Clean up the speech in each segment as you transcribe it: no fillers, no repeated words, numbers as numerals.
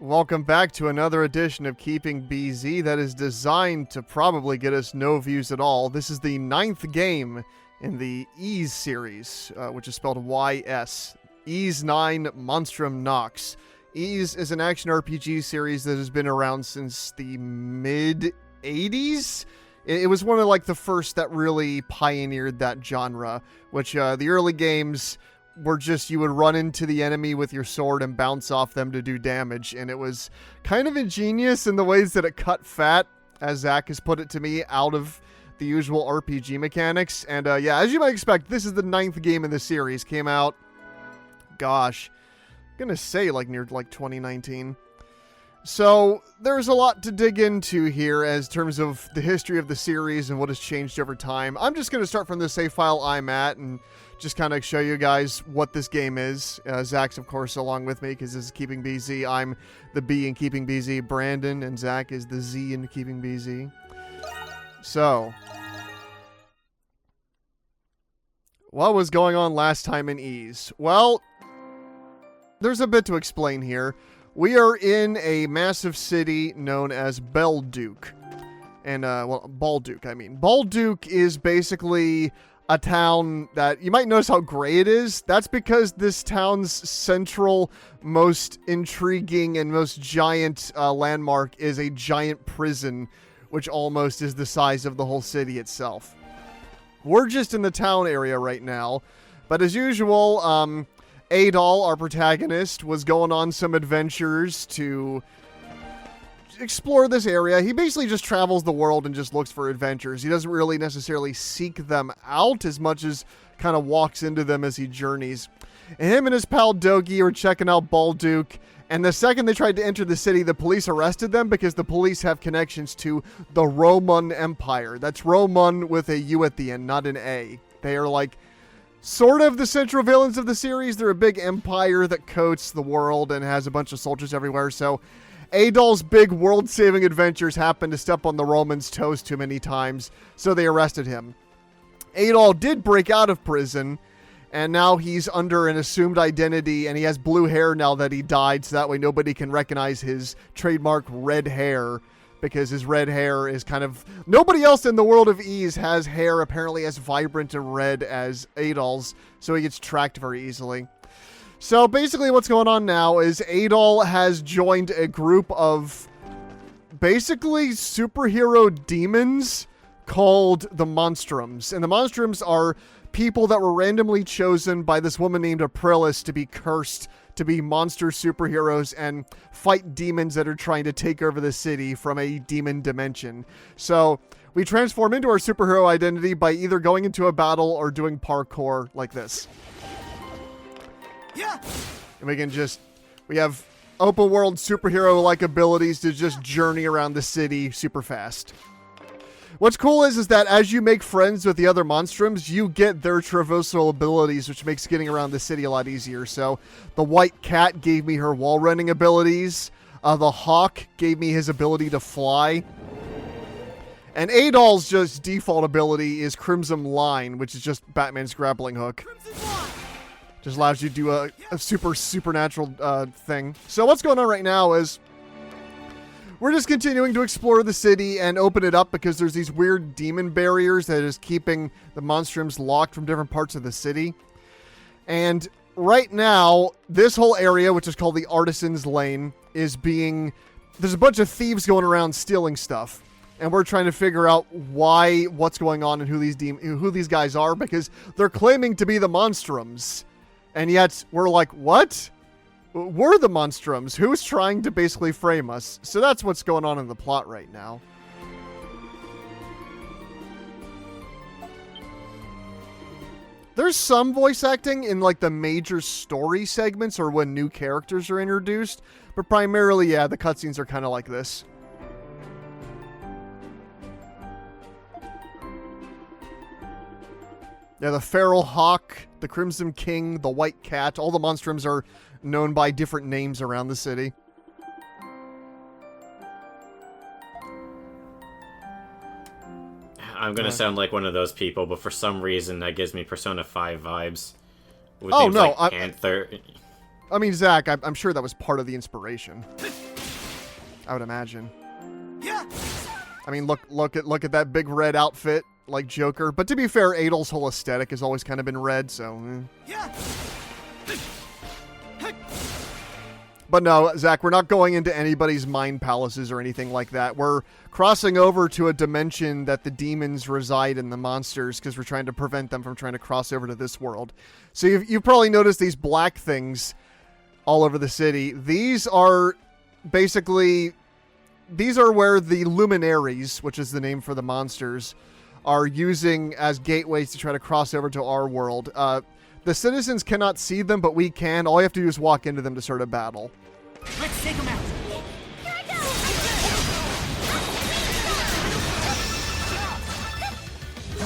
Welcome back to another edition of Keeping BZ that is designed to probably get us no views at all. This is the 9th game in the Ys series, which is spelled Y-S. Ys 9 Monstrum Nox. Ys is an action RPG series that has been around since the mid-80s. It was one of the first that really pioneered that genre, which the early games were just you would run into the enemy with your sword and bounce off them to do damage, and it was kind of ingenious in the ways that it cut fat, as Zach has put it to me, out of the usual RPG mechanics. And yeah, as you might expect, this is the 9th game in the series. Came out, gosh, I'm gonna say near 2019. So there's a lot to dig into here as terms of the history of the series and what has changed over time. I'm just going to start from the save file I'm at and just kind of show you guys what this game is. Zach's, of course, along with me because this is Keeping BZ. I'm the B in Keeping BZ, Brandon, and Zach is the Z in Keeping BZ. So, what was going on last time in Ys? Well, there's a bit to explain here. We are in a massive city known as Belduke. And, Balduke, I mean. Balduke is basically a town that, you might notice how gray it is. That's because this town's central, most intriguing, and most giant landmark is a giant prison, which almost is the size of the whole city itself. We're just in the town area right now. But as usual, Adol, our protagonist, was going on some adventures to explore this area. He basically just travels the world and just looks for adventures. He doesn't really necessarily seek them out as much as kind of walks into them as he journeys. And him and his pal Dogi are checking out Balduke, and the second they tried to enter the city, the police arrested them because the police have connections to the Roman Empire. That's Roman with a U at the end, not an A. They are sort of the central villains of the series. They're a big empire that coats the world and has a bunch of soldiers everywhere. So Adol's big world-saving adventures happened to step on the Romans' toes too many times, so they arrested him. Adol did break out of prison, and now he's under an assumed identity, and he has blue hair now that he died, so that way nobody can recognize his trademark red hair, because his red hair is kind of... Nobody else in the world of Ys has hair apparently as vibrant and red as Adol's, so he gets tracked very easily. So basically what's going on now is Adol has joined a group of basically superhero demons called the Monstrums. And the Monstrums are people that were randomly chosen by this woman named Aprilis to be cursed to be monster superheroes and fight demons that are trying to take over the city from a demon dimension. So we transform into our superhero identity by either going into a battle or doing parkour like this. Yeah. And we have open world superhero-like abilities to just journey around the city super fast. What's cool is that as you make friends with the other Monstrums, you get their traversal abilities, which makes getting around the city a lot easier. So the White Cat gave me her wall running abilities. The Hawk gave me his ability to fly. And Adol's just default ability is Crimson Line, which is just Batman's grappling hook. Just allows you to do a supernatural thing. So what's going on right now is we're just continuing to explore the city and open it up because there's these weird demon barriers that is keeping the Monstrums locked from different parts of the city. And right now, this whole area, which is called the Artisan's Lane, is there's a bunch of thieves going around stealing stuff. And we're trying to figure out what's going on and who these guys are, because they're claiming to be the Monstrums. And yet we're like, what? We're the Monstrums. Who's trying to basically frame us? So that's what's going on in the plot right now. There's some voice acting in the major story segments or when new characters are introduced, but primarily, yeah, the cutscenes are kind of like this. Yeah, the Feral Hawk, the Crimson King, the White Cat, all the Monstrums are known by different names around the city. I'm going to sound like one of those people, but for some reason that gives me Persona 5 vibes. With oh, names no. Like Panther. I mean, Zach, I'm sure that was part of the inspiration. I would imagine. Yeah. I mean, look at that big red outfit like Joker. But to be fair, Adel's whole aesthetic has always kind of been red, so. Yeah. But no, Zach, we're not going into anybody's mind palaces or anything like that. We're crossing over to a dimension that the demons reside in, the monsters, because we're trying to prevent them from trying to cross over to this world. So you've probably noticed these black things all over the city. These are basically, these are where the luminaries, which is the name for the monsters, are using as gateways to try to cross over to our world. The citizens cannot see them, but we can. All you have to do is walk into them to start a battle. Let's take them out. Here I go!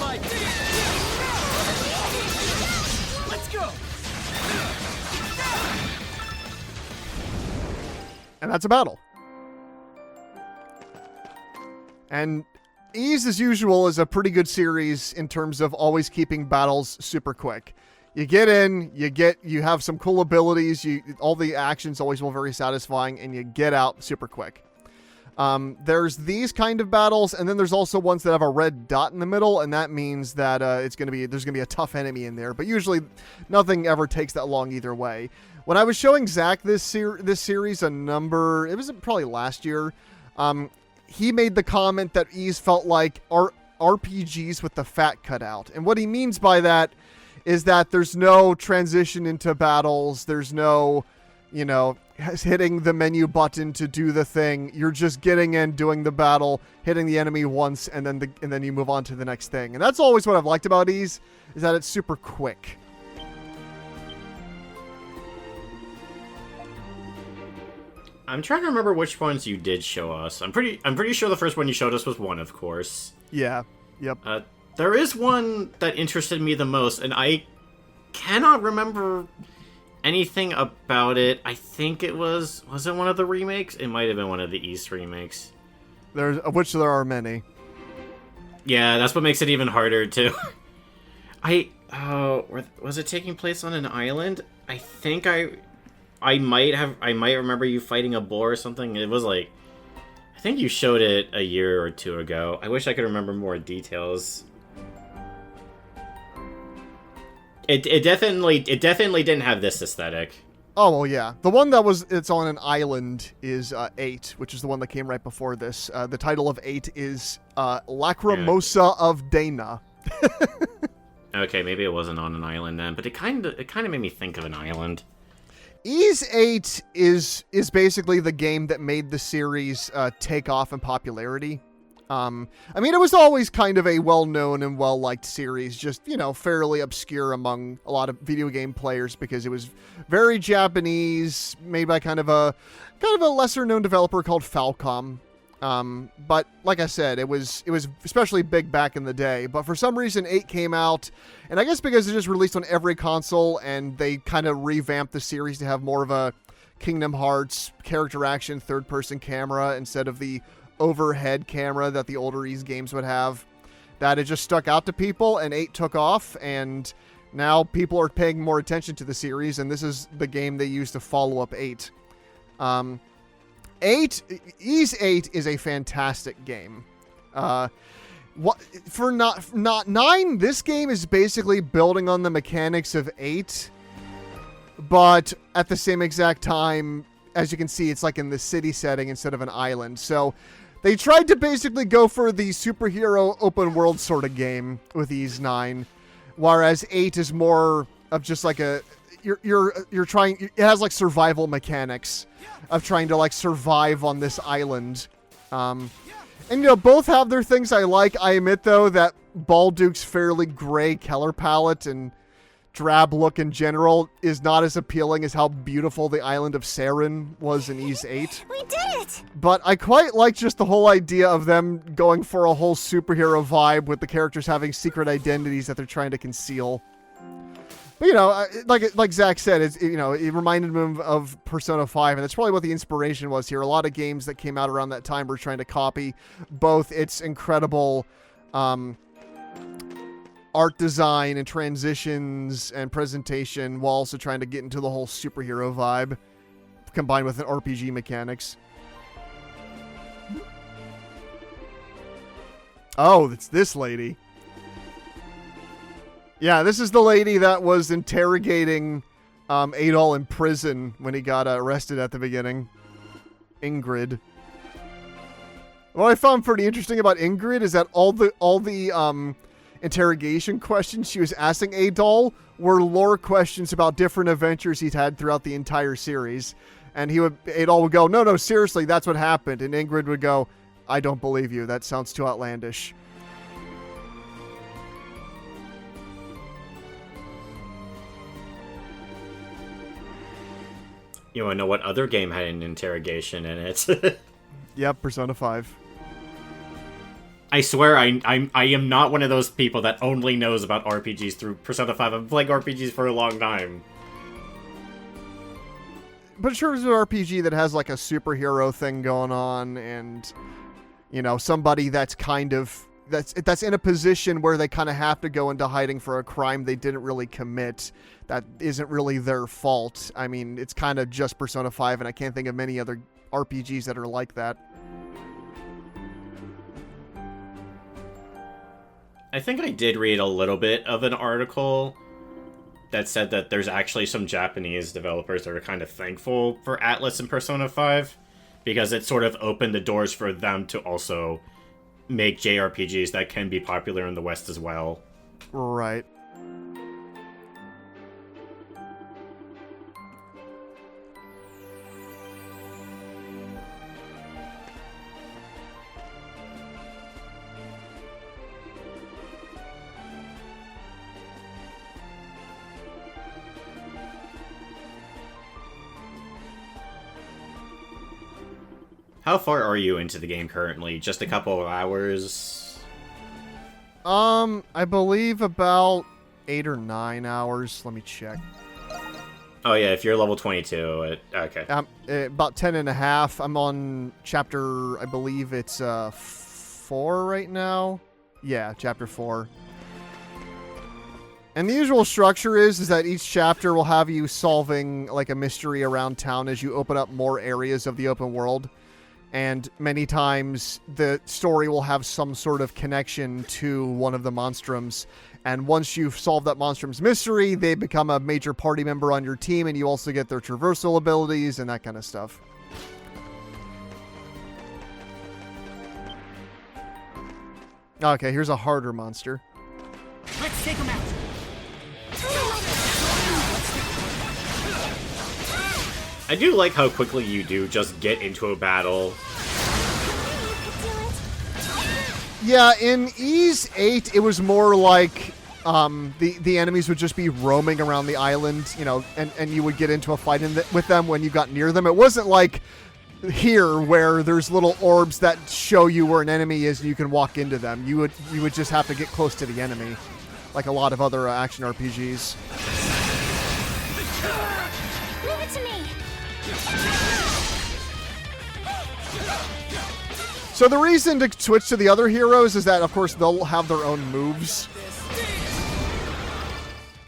My Let's go. And that's a battle. And Ys, as usual, is a pretty good series in terms of always keeping battles super quick. You get in, you have some cool abilities, all the actions always feel very satisfying, and you get out super quick. There's these kind of battles, and then there's also ones that have a red dot in the middle, and that means that there's gonna be a tough enemy in there. But usually, nothing ever takes that long either way. When I was showing Zach this series it was probably last year. He made the comment that Ys felt like RPGs with the fat cut out, and what he means by that is that there's no transition into battles. There's no, hitting the menu button to do the thing. You're just getting in, doing the battle, hitting the enemy once, and then you move on to the next thing. And that's always what I've liked about Ys, is that it's super quick. I'm trying to remember which ones you did show us. I'm pretty sure the first one you showed us was 1, of course. Yeah. Yep. There is one that interested me the most, and I cannot remember anything about it. I think it was it one of the remakes? It might have been one of the East remakes. Of which there are many. Yeah, that's what makes it even harder, too. Was it taking place on an island? I think I might remember you fighting a boar or something. It was like, I think you showed it a year or two ago. I wish I could remember more details. It definitely didn't have this aesthetic. Oh, well, yeah. The one it's on an island is 8, which is the one that came right before this. The title of 8 is Lacrimosa of Dana. Okay, maybe it wasn't on an island then, but it kind of made me think of an island. Ys 8 is basically the game that made the series take off in popularity. I mean, it was always kind of a well-known and well-liked series, just, fairly obscure among a lot of video game players because it was very Japanese, made by kind of a lesser-known developer called Falcom. But like I said, it was especially big back in the day. But for some reason, 8 came out, and I guess because it just released on every console, and they kind of revamped the series to have more of a Kingdom Hearts character action third-person camera instead of the overhead camera that the older Ys games would have, that it just stuck out to people, and 8 took off, and now people are paying more attention to the series, and this is the game they use to follow up 8. Ys 8 is a fantastic game. For not 9, this game is basically building on the mechanics of 8, but at the same exact time, as you can see, it's like in the city setting instead of an island. So they tried to basically go for the superhero open world sort of game with Ys 9, whereas 8 is more of just like you're trying, it has like survival mechanics of trying to like survive on this island. And both have their things I like. I admit though that Balduke's fairly gray color palette and drab look in general is not as appealing as how beautiful the island of Saren was in Ys 8. We did it! But I quite like just the whole idea of them going for a whole superhero vibe with the characters having secret identities that they're trying to conceal. But like Zach said, it reminded me of Persona 5, and that's probably what the inspiration was here. A lot of games that came out around that time were trying to copy both its incredible art design and transitions and presentation while also trying to get into the whole superhero vibe combined with an RPG mechanics. Oh, it's this lady. Yeah, this is the lady that was interrogating Adol in prison when he got arrested at the beginning. Ingrid. What I found pretty interesting about Ingrid is that all the interrogation questions she was asking Adol were lore questions about different adventures he'd had throughout the entire series. And Adol would go, no, seriously, that's what happened. And Ingrid would go, I don't believe you. That sounds too outlandish. You want to know what other game had an interrogation in it? Yep, Persona 5. I swear I am not one of those people that only knows about RPGs through Persona 5. I've been playing RPGs for a long time. But sure, it's an RPG that has like a superhero thing going on, and somebody that's that's in a position where they kind of have to go into hiding for a crime they didn't really commit. That isn't really their fault. I mean, it's kind of just Persona 5, and I can't think of many other RPGs that are like that. I think I did read a little bit of an article that said that there's actually some Japanese developers that are kind of thankful for Atlas and Persona 5 because it sort of opened the doors for them to also make JRPGs that can be popular in the West as well. Right. How far are you into the game currently? Just a couple of hours? I believe about 8 or 9 hours. Let me check. Oh yeah, if you're level 22, okay. About 10 and a half. I'm on chapter, I believe it's 4 right now. Yeah, chapter 4. And the usual structure is that each chapter will have you solving like a mystery around town as you open up more areas of the open world. And many times the story will have some sort of connection to one of the monstrums. And once you've solved that monstrum's mystery, they become a major party member on your team, and you also get their traversal abilities and that kind of stuff. Okay, here's a harder monster. Let's take him out. I do like how quickly you do just get into a battle. Yeah, in Ys 8, it was more like the enemies would just be roaming around the island, and you would get into a fight with them when you got near them. It wasn't like here where there's little orbs that show you where an enemy is and you can walk into them. You would just have to get close to the enemy, like a lot of other action RPGs. Leave it to me. So the reason to switch to the other heroes is that, of course, they'll have their own moves.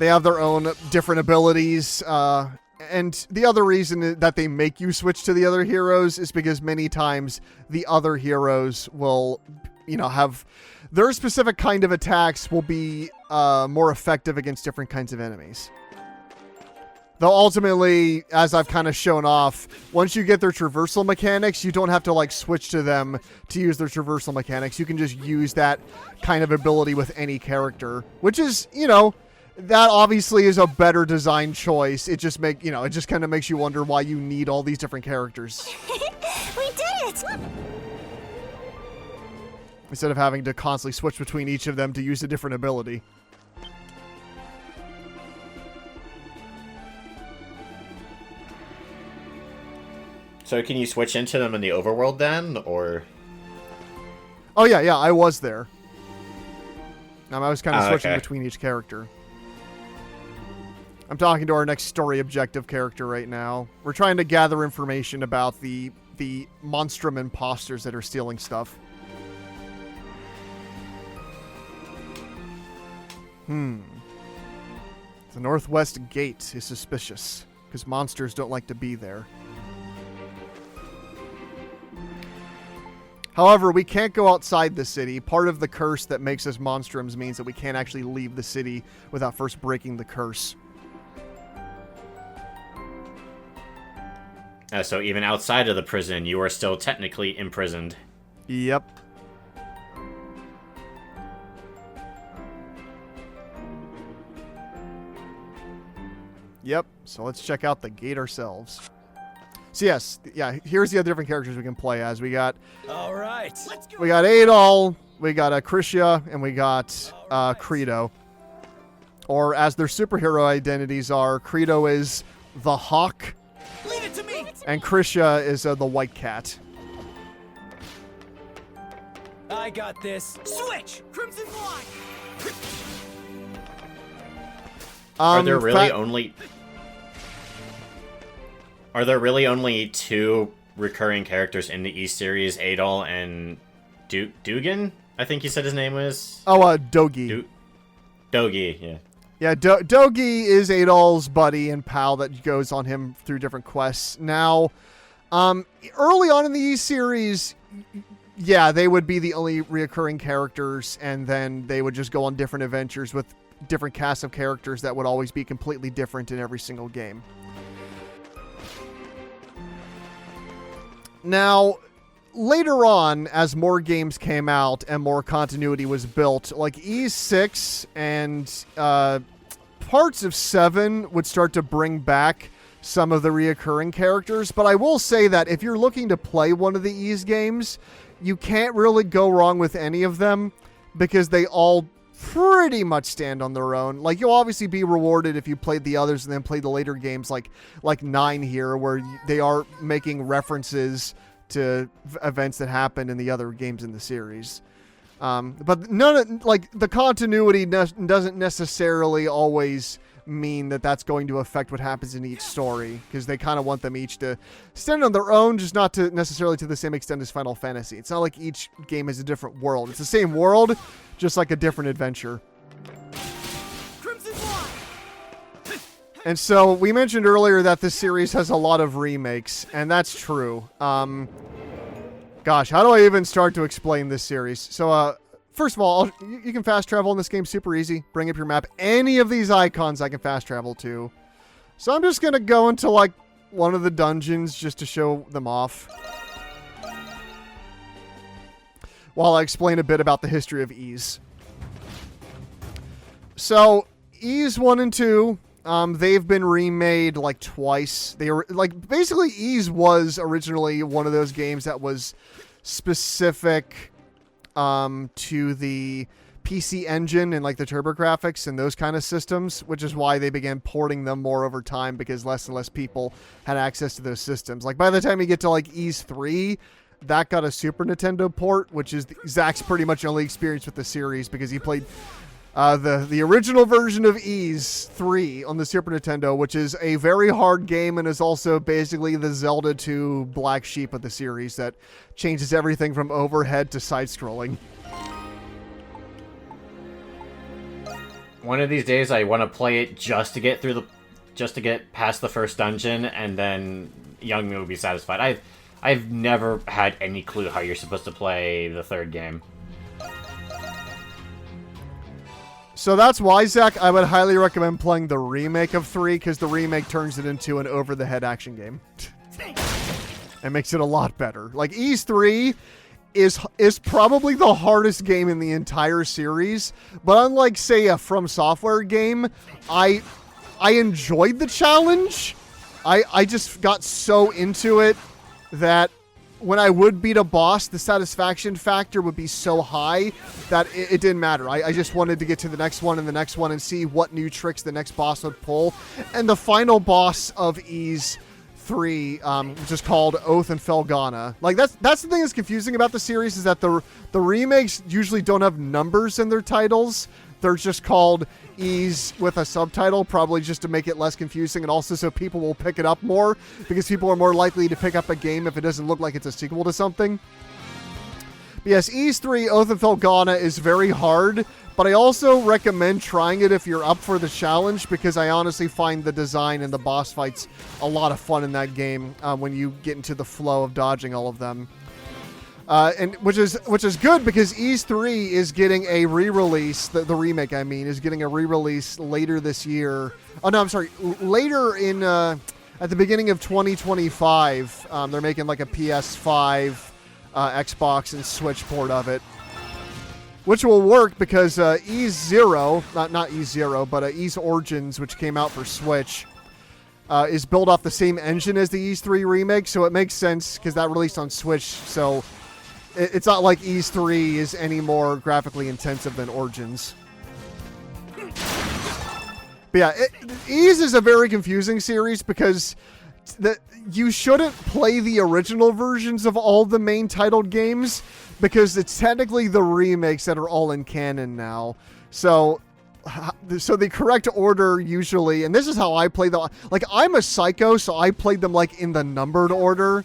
They have their own different abilities. And the other reason that they make you switch to the other heroes is because many times the other heroes will, have their specific kind of attacks will be more effective against different kinds of enemies. Though ultimately, as I've kind of shown off, once you get their traversal mechanics, you don't have to switch to them to use their traversal mechanics. You can just use that kind of ability with any character, which is, that obviously is a better design choice. It just it just kind of makes you wonder why you need all these different characters. We did it! Instead of having to constantly switch between each of them to use a different ability. So can you switch into them in the overworld then, or? Oh yeah, I was there. I was kind of switching okay. between each character. I'm talking to our next story objective character right now. We're trying to gather information about the Monstrum imposters that are stealing stuff. The northwest gate is suspicious, because monsters don't like to be there. However, we can't go outside the city. Part of the curse that makes us monstrums means that we can't actually leave the city without first breaking the curse. So even outside of the prison, you are still technically imprisoned. Yep. Yep, so let's check out the gate ourselves. So yes, yeah, here's the other different characters we can play as. We got Adol, we got Acrisia, and we got Credo. Or as their superhero identities are, Credo is the Hawk, Leave it to me. and Acrisia is the White Cat. I got this. Switch. Crimson Fly. Are there really only two recurring characters in the East series, Adol and Dugan? I think you said his name was. Oh, Dogi. Dogi, yeah. Yeah, Dogi is Adol's buddy and pal that goes on him through different quests. Now, early on in the East series, yeah, they would be the only reoccurring characters, and then they would just go on different adventures with different casts of characters that would always be completely different in every single game. Now, later on, as more games came out and more continuity was built, like E6 and parts of 7 would start to bring back some of the reoccurring characters. But I will say that if you're looking to play one of the E's games, you can't really go wrong with any of them because they all pretty much stand on their own. Like, you'll obviously be rewarded if you played the others and then played the later games like 9 here, where they are making references to events that happened in the other games in the series. But none of, like, the continuity doesn't necessarily always mean that that's going to affect what happens in each story, because they kind of want them each to stand on their own, just not to necessarily to the same extent as Final Fantasy. It's not like each game is a different world. It's the same world, just like a different adventure. Crimson Fly. And so we mentioned earlier that this series has a lot of remakes, and that's true. Gosh, how do I even start to explain this series? So, first of all, you can fast travel in this game super easy. Bring up your map. Any of these icons I can fast travel to. So I'm just going to go into, like, one of the dungeons just to show them off, while I explain a bit about the history of Ys. So, Ys 1 and 2, they've been remade, like, twice. They were, like, basically, Ys was originally one of those games that was specific to the PC engine and like the TurboGrafx and those kind of systems, which is why they began porting them more over time, because less and less people had access to those systems. Like, by the time you get to like Ys 3, that got a Super Nintendo port, which is Zach's pretty much only experience with the series, because he played the original version of Ys 3 on the Super Nintendo, which is a very hard game and is also basically the Zelda 2 black sheep of the series that changes everything from overhead to side-scrolling. One of these days, I want to play it just to get past the first dungeon, and then Young Me will be satisfied. I've never had any clue how you're supposed to play the third game. So that's why, Zach, I would highly recommend playing the remake of 3, because the remake turns it into an over-the-head action game. And makes it a lot better. Like, Ys 3 is probably the hardest game in the entire series, but unlike, say, a From Software game, I enjoyed the challenge. I just got so into it that when I would beat a boss, the satisfaction factor would be so high that it didn't matter. I just wanted to get to the next one and the next one and see what new tricks the next boss would pull. And the final boss of Ys 3, which is called Oath and Felghana. Like, that's the thing that's confusing about the series, is that the remakes usually don't have numbers in their titles. They're just called Ys with a subtitle, probably just to make it less confusing, and also so people will pick it up more, because people are more likely to pick up a game if it doesn't look like it's a sequel to something. But yes, Ys 3, Oath and Felghana is very hard, but I also recommend trying it if you're up for the challenge, because I honestly find the design and the boss fights a lot of fun in that game when you get into the flow of dodging all of them. and which is good because Ys 3 is getting a re-release. The remake, I mean, is getting a re-release later this year. Oh no, I'm sorry, later in at the beginning of 2025. They're making like a PS5, Xbox, and Switch port of it, which will work because Ys 0, not Ys 0, but Ys Origins, which came out for Switch, is built off the same engine as the Ys 3 remake, so it makes sense because that released on Switch. So it's not like Ys 3 is any more graphically intensive than Origins. But yeah, Ys is a very confusing series because you shouldn't play the original versions of all the main titled games because it's technically the remakes that are all in canon now. So the correct order usually, and this is how I play them. Like, I'm a psycho, so I played them like in the numbered order.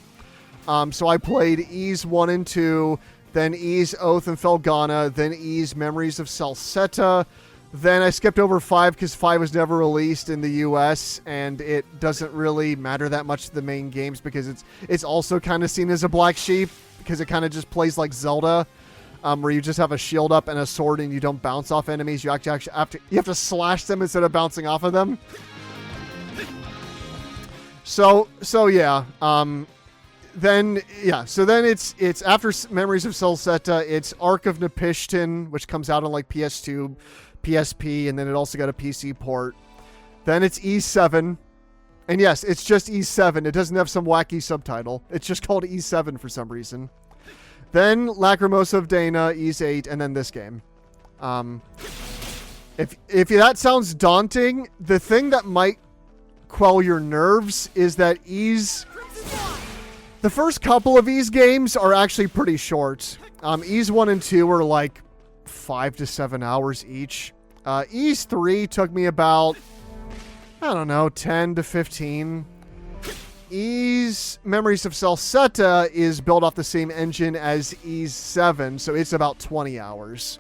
So I played Ys 1 and 2, then Ys Oath and Felghana, then Ys Memories of Salsetta. Then I skipped over 5 because 5 was never released in the US, and it doesn't really matter that much to the main games because it's also kind of seen as a black sheep because it kind of just plays like Zelda, where you just have a shield up and a sword and you don't bounce off enemies. You actually have to slash them instead of bouncing off of them. So yeah. Then it's after Memories of Salsetta, it's Ark of Nepishtim, which comes out on like PS2, PSP, and then it also got a PC port. Then it's Ys 7. And yes, it's just Ys 7. It doesn't have some wacky subtitle. It's just called Ys 7 for some reason. Then Lacrimosa of Dana, Ys 8, and then this game. If that sounds daunting, the thing that might quell your nerves is that the first couple of Ys games are actually pretty short. Ys 1 and 2 are like 5 to 7 hours each. Ys 3 took me about, I don't know, 10 to 15. Ys Memories of Salsetta is built off the same engine as Ys 7, so it's about 20 hours.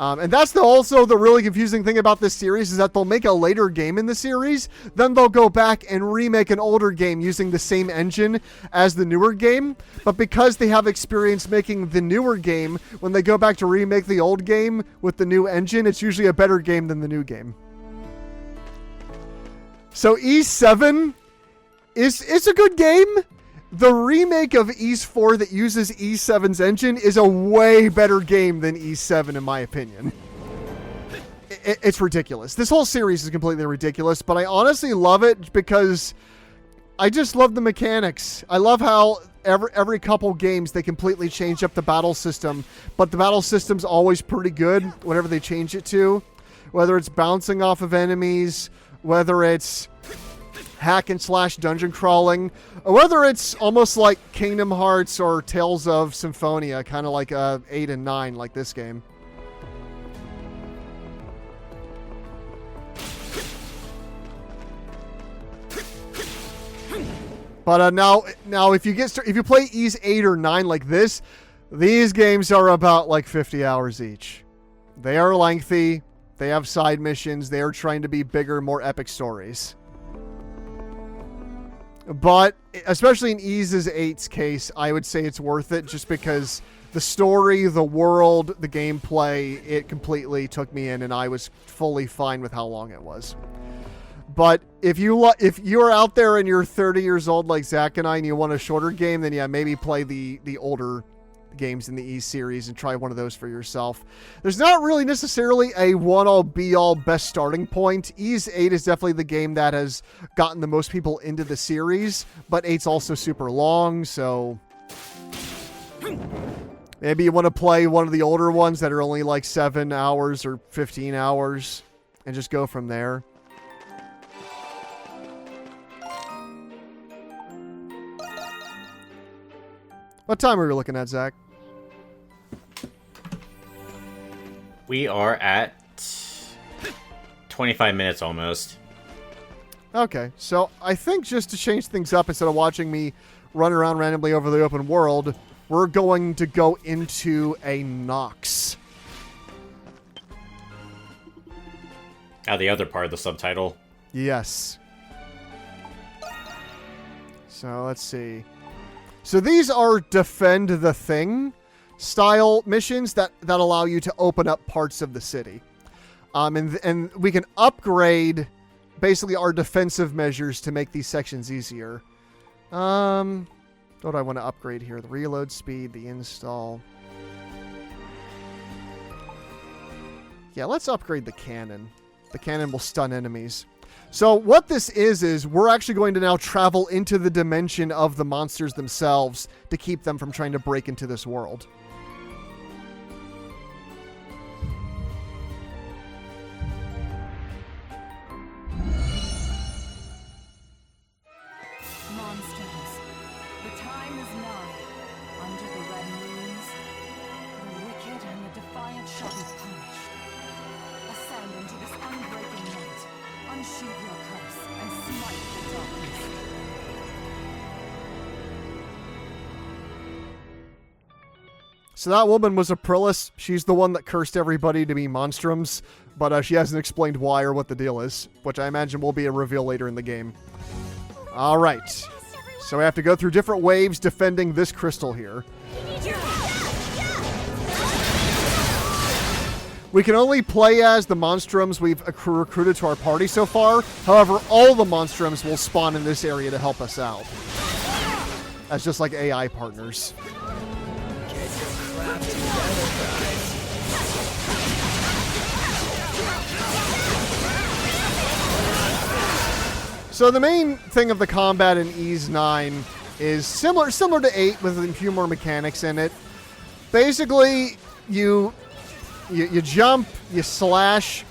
And that's also the really confusing thing about this series is that they'll make a later game in the series, then they'll go back and remake an older game using the same engine as the newer game. But because they have experience making the newer game, when they go back to remake the old game with the new engine, it's usually a better game than the new game. So Ys 7 it's a good game. The remake of Ys 4 that uses Ys 7's engine is a way better game than Ys 7, in my opinion. It's ridiculous. This whole series is completely ridiculous, but I honestly love it because I just love the mechanics. I love how every couple games they completely change up the battle system, but the battle system's always pretty good, whatever they change it to. Whether it's bouncing off of enemies, whether it's hack and slash dungeon crawling, or whether it's almost like Kingdom Hearts or Tales of Symphonia, kind of like 8 and 9, like this game. But now if you play Ys 8 or 9 like this, these games are about like 50 hours each. They are lengthy. They have side missions. They are trying to be bigger, more epic stories. But especially in Ys 8's case, I would say it's worth it just because the story, the world, the gameplay, it completely took me in, and I was fully fine with how long it was. But if you're out there and you're 30 years old like Zach and I, and you want a shorter game, then yeah, maybe play the older games in the Ys series and try one of those for yourself. There's not really necessarily a one-all be-all best starting point. Ys 8 is definitely the game that has gotten the most people into the series, but 8's also super long, so maybe you want to play one of the older ones that are only like 7 hours or 15 hours and just go from there. What time are we looking at, Zach? We are at 25 minutes almost. Okay, so I think just to change things up, instead of watching me run around randomly over the open world, we're going to go into a Nox. The other part of the subtitle. Yes. So let's see. So these are defend the thing style missions that allow you to open up parts of the city. And we can upgrade basically our defensive measures to make these sections easier. What do I want to upgrade here? The reload speed, the install. Yeah, let's upgrade the cannon. The cannon will stun enemies. So what this is we're actually going to now travel into the dimension of the monsters themselves to keep them from trying to break into this world. Monsters, the time is nigh. Under the red moons, the wicked and the defiant shall be punished. Ascend into this unbreaking night, unsheathe your curse, and smite the darkness. So that woman was Aprilis. She's the one that cursed everybody to be monstrums, but she hasn't explained why or what the deal is, which I imagine will be a reveal later in the game. All right. So we have to go through different waves defending this crystal here. We can only play as the monstrums we've recruited to our party so far. However, all the monstrums will spawn in this area to help us out. As just like AI partners. So the main thing of the combat in Ys 9 is similar to 8 with a few more mechanics in it. Basically, you jump, you slash,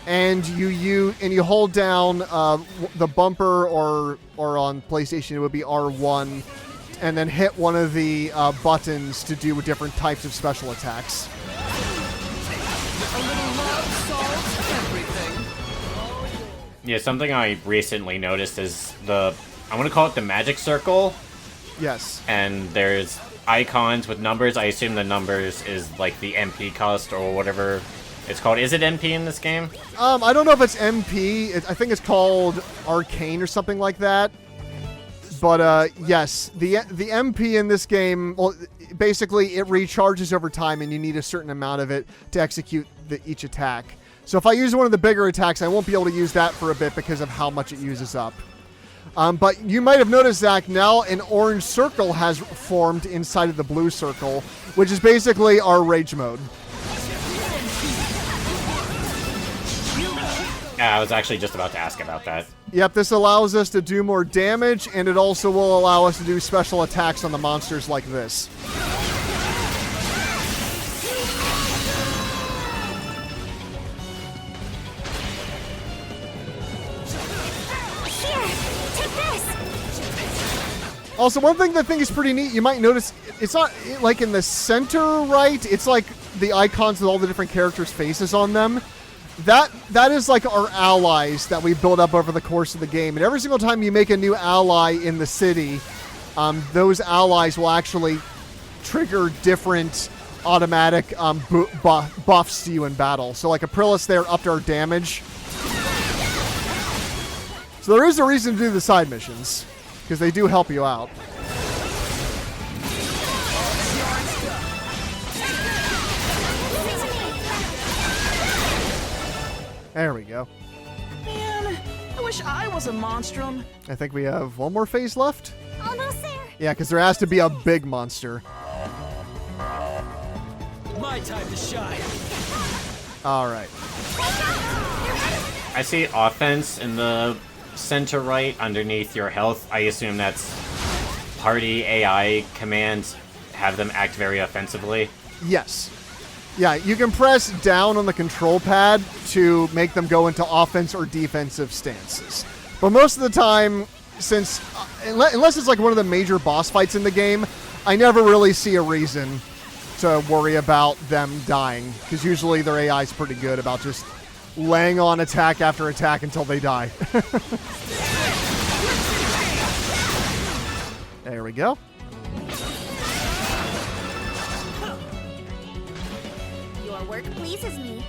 and you hold down the bumper, or on PlayStation it would be R1, and then hit one of the buttons to do different types of special attacks. A little love solves everything. Yeah, something I recently noticed is I want to call it the magic circle. Yes. And there's icons with numbers. I assume the numbers is like the MP cost or whatever it's called. Is it MP in this game? I don't know if it's MP. I think it's called Arcane or something like that. But yes, the MP in this game, well, basically it recharges over time, and you need a certain amount of it to execute each attack. So if I use one of the bigger attacks, I won't be able to use that for a bit because of how much it uses up. But you might have noticed, Zach, now an orange circle has formed inside of the blue circle, which is basically our rage mode. Yeah, I was actually just about to ask about that. Yep, this allows us to do more damage, and it also will allow us to do special attacks on the monsters like this. Also, one thing that I think is pretty neat, you might notice, it's not like in the center right, it's like the icons with all the different characters' faces on them. That is like our allies that we build up over the course of the game. And every single time you make a new ally in the city, those allies will actually trigger different automatic buffs to you in battle. So like Aprilis there upped our damage. So there is a reason to do the side missions, because they do help you out. There we go. Man, I wish I was a monstrum. I think we have one more phase left. Almost there. Yeah, because there has to be a big monster. My time to shine. All right. I see offense in the center right underneath your health. I assume that's party AI commands have them act very offensively. Yes. Yeah, you can press down on the control pad to make them go into offense or defensive stances. But most of the time, since unless it's like one of the major boss fights in the game, I never really see a reason to worry about them dying, because usually their AI is pretty good about just laying on attack after attack until they die. There we go. Your work pleases me.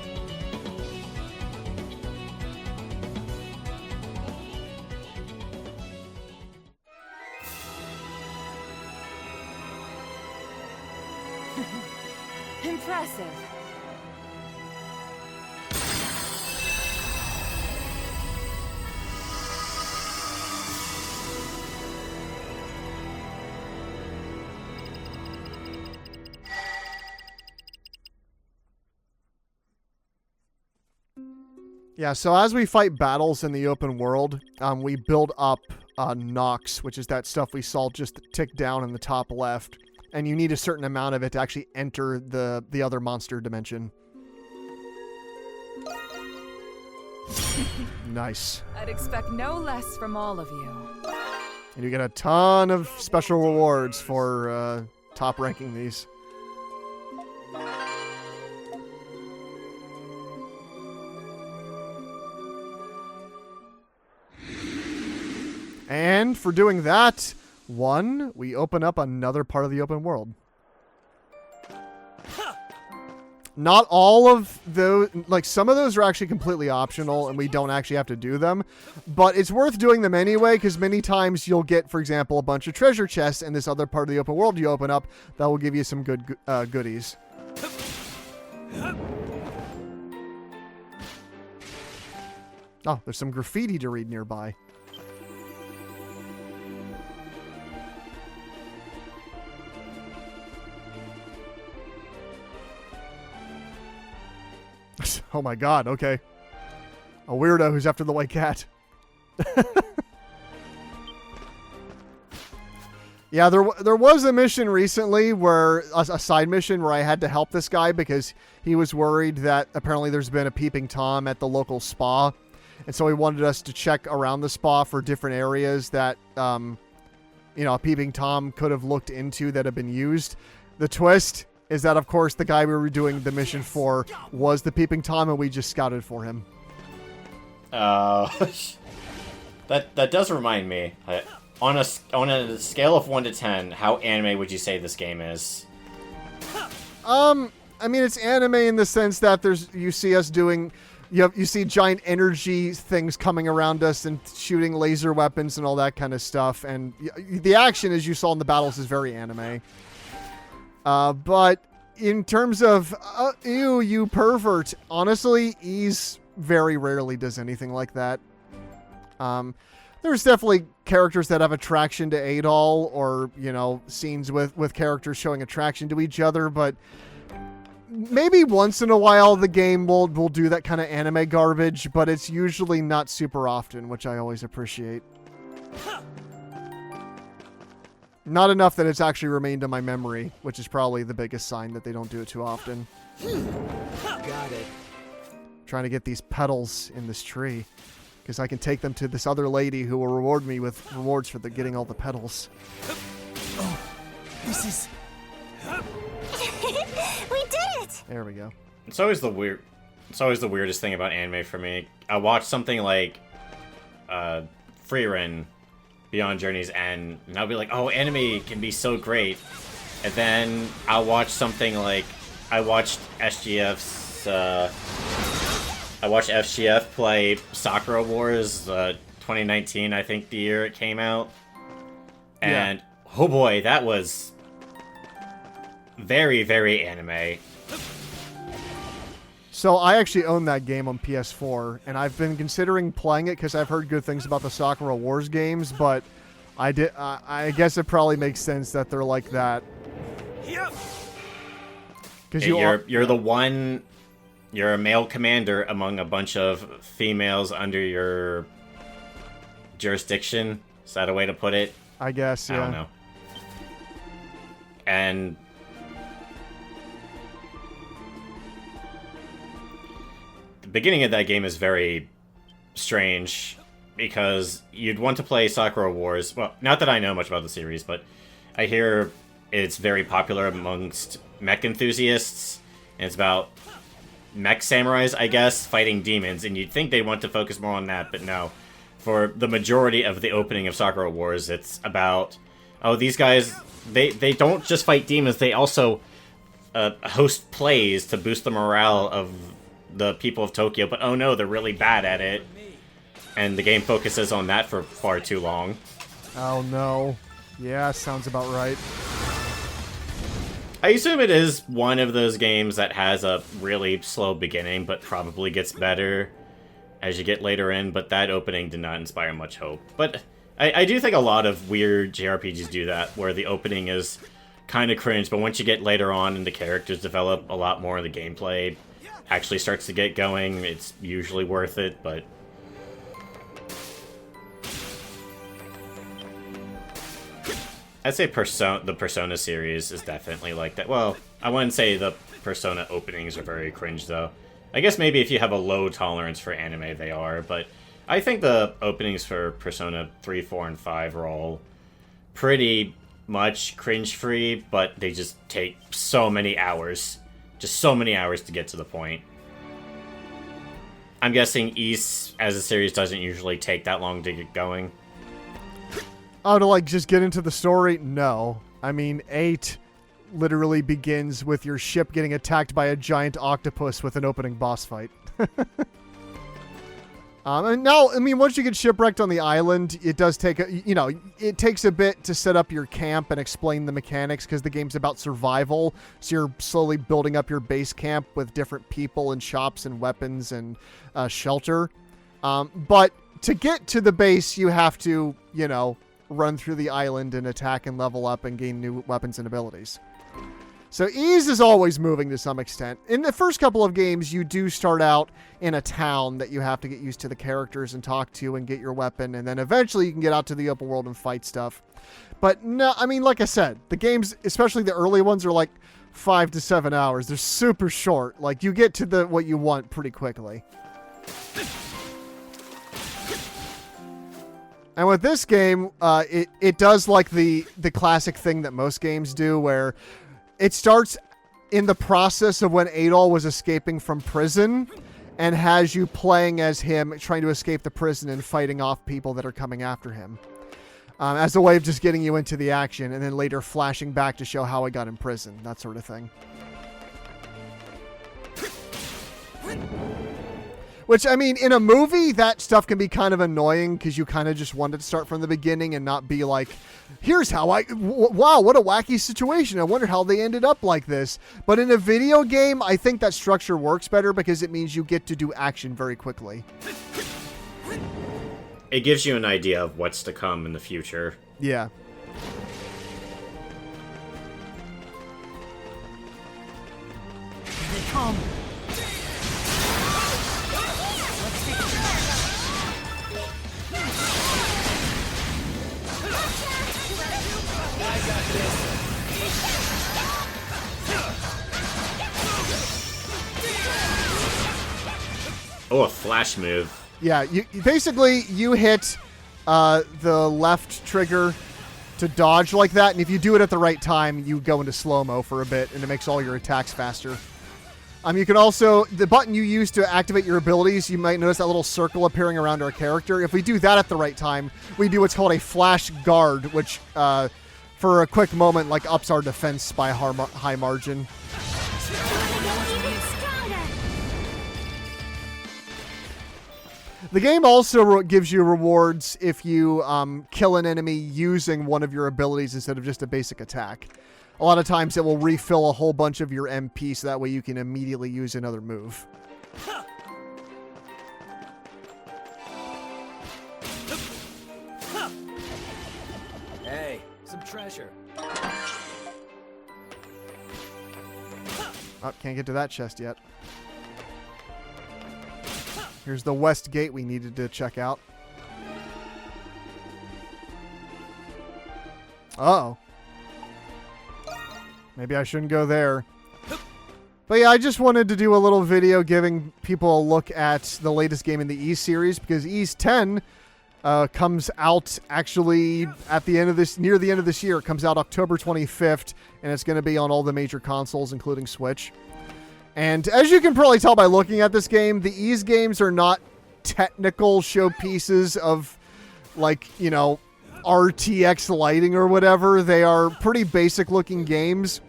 Impressive. Yeah, so as we fight battles in the open world, we build up Nox, which is that stuff we saw just tick down in the top left. And you need a certain amount of it to actually enter the other monster dimension. Nice. I'd expect no less from all of you. And you get a ton of special rewards for top ranking these. And for doing that, we open up another part of the open world. Not all of those, like some of those are actually completely optional and we don't actually have to do them, but it's worth doing them anyway because many times you'll get, for example, a bunch of treasure chests in this other part of the open world you open up that will give you some good goodies. Oh, there's some graffiti to read nearby. Oh my god, okay. A weirdo who's after the white cat. Yeah, there was a mission recently where, a side mission where I had to help this guy because he was worried that apparently there's been a peeping Tom at the local spa. And so he wanted us to check around the spa for different areas that, a peeping Tom could have looked into that have been used. The twist is that, of course, the guy we were doing the mission for was the peeping Tom, and we just scouted for him. That does remind me. On a scale of 1 to 10, how anime would you say this game is? I mean, it's anime in the sense that you see us doing... You see giant energy things coming around us and shooting laser weapons and all that kind of stuff. And the action, as you saw in the battles, is very anime. But in terms of, ew, you pervert, honestly, Ys very rarely does anything like that. There's definitely characters that have attraction to Adol or, scenes with characters showing attraction to each other, but maybe once in a while the game will do that kind of anime garbage, but it's usually not super often, which I always appreciate. Not enough that it's actually remained in my memory, which is probably the biggest sign that they don't do it too often. Got it. Trying to get these petals in this tree, because I can take them to this other lady who will reward me with rewards for getting all the petals. Oh, this is... We did it! There we go. It's always the weirdest thing about anime for me. I watch something like Frieren Beyond Journey's End, and I'll be like, oh, anime can be so great. And then I'll watch something like, I watched SGF play Sakura Wars 2019, I think the year it came out. And, oh boy, that was very, very anime. So I actually own that game on PS4, and I've been considering playing it because I've heard good things about the Sakura Wars games, but I guess it probably makes sense that they're like that. Because you're a male commander among a bunch of females under your jurisdiction. Is that a way to put it? I guess, yeah. I don't know. And the beginning of that game is very strange because you'd want to play Sakura Wars. Well, not that I know much about the series, but I hear it's very popular amongst mech enthusiasts, and it's about mech samurais, I guess, fighting demons, and you'd think they'd want to focus more on that, but no. For the majority of the opening of Sakura Wars, it's about, oh, these guys, they don't just fight demons, they also host plays to boost the morale of the people of Tokyo, but oh no, they're really bad at it. And the game focuses on that for far too long. Oh no. Yeah, sounds about right. I assume it is one of those games that has a really slow beginning, but probably gets better as you get later in, but that opening did not inspire much hope. But I do think a lot of weird JRPGs do that, where the opening is kind of cringe, but once you get later on and the characters develop a lot more, the gameplay actually starts to get going, it's usually worth it, but... I'd say the Persona series is definitely like that. Well, I wouldn't say the Persona openings are very cringe, though. I guess maybe if you have a low tolerance for anime, they are, but I think the openings for Persona 3, 4, and 5 are all pretty much cringe-free, but they just take so many hours. Just so many hours to get to the point. I'm guessing Ys, as a series, doesn't usually take that long to get going. Oh, to like just get into the story? No. I mean, 8 literally begins with your ship getting attacked by a giant octopus with an opening boss fight. And now, I mean, once you get shipwrecked on the island, it does take it takes a bit to set up your camp and explain the mechanics, because the game's about survival. So you're slowly building up your base camp with different people and shops and weapons and shelter. But to get to the base, you have to, run through the island and attack and level up and gain new weapons and abilities. So Ys is always moving to some extent. In the first couple of games, you do start out in a town that you have to get used to the characters and talk to and get your weapon, and then eventually you can get out to the open world and fight stuff. But no, I mean, like I said, the games, especially the early ones, are like 5 to 7 hours. They're super short. Like, you get to what you want pretty quickly. And with this game, it does like the classic thing that most games do, where it starts in the process of when Adol was escaping from prison and has you playing as him, trying to escape the prison and fighting off people that are coming after him. As a way of just getting you into the action, and then later flashing back to show how he got in prison, that sort of thing. Which, I mean, in a movie, that stuff can be kind of annoying because you kind of just want it to start from the beginning and not be like, here's how wow, what a wacky situation. I wonder how they ended up like this. But in a video game, I think that structure works better because it means you get to do action very quickly. It gives you an idea of what's to come in the future. Yeah. Here they come. Oh, a flash move. Yeah, you basically hit the left trigger to dodge like that, and if you do it at the right time, you go into slow-mo for a bit, and it makes all your attacks faster. You can also, the button you use to activate your abilities, you might notice that little circle appearing around our character. If we do that at the right time, we do what's called a flash guard, which for a quick moment like ups our defense by a high margin. The game also gives you rewards if you kill an enemy using one of your abilities instead of just a basic attack. A lot of times it will refill a whole bunch of your MP, so that way you can immediately use another move. Hey, some treasure. Oh, can't get to that chest yet. Here's the west gate we needed to check out. Uh-oh. Maybe I shouldn't go there. But yeah, I just wanted to do a little video giving people a look at the latest game in the Ys series, because Ys 10 comes out actually at the end of near the end of this year. It comes out October 25th, and it's going to be on all the major consoles, including Switch. And as you can probably tell by looking at this game, the Ys games are not technical showpieces of, like, RTX lighting or whatever. They are pretty basic looking games,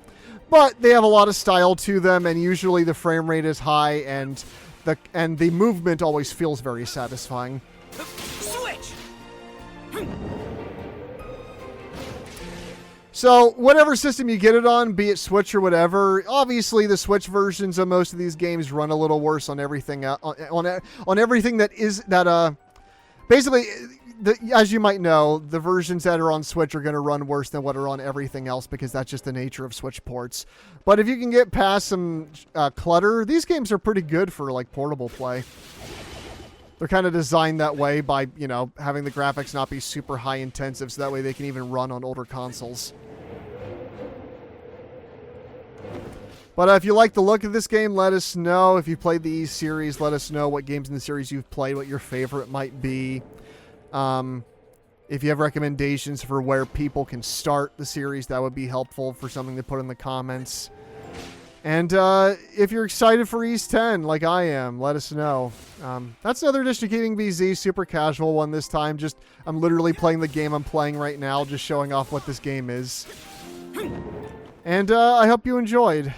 but they have a lot of style to them, and usually the frame rate is high, and the movement always feels very satisfying. Switch. So, whatever system you get it on, be it Switch or whatever, obviously the Switch versions of most of these games run a little worse on everything on everything that is that basically as you might know, the versions that are on Switch are going to run worse than what are on everything else because that's just the nature of Switch ports. But if you can get past some clutter, these games are pretty good for like portable play. They're kind of designed that way by, you know, having the graphics not be super high intensive so that way they can even run on older consoles. But if you like the look of this game, let us know. If you played the Ys series, let us know what games in the series you've played, what your favorite might be. If you have recommendations for where people can start the series, that would be helpful for something to put in the comments. And if you're excited for Ys 10, like I am, let us know. That's another District Heating BZ, super casual one this time. Just, I'm literally playing the game I'm playing right now, just showing off what this game is. And I hope you enjoyed.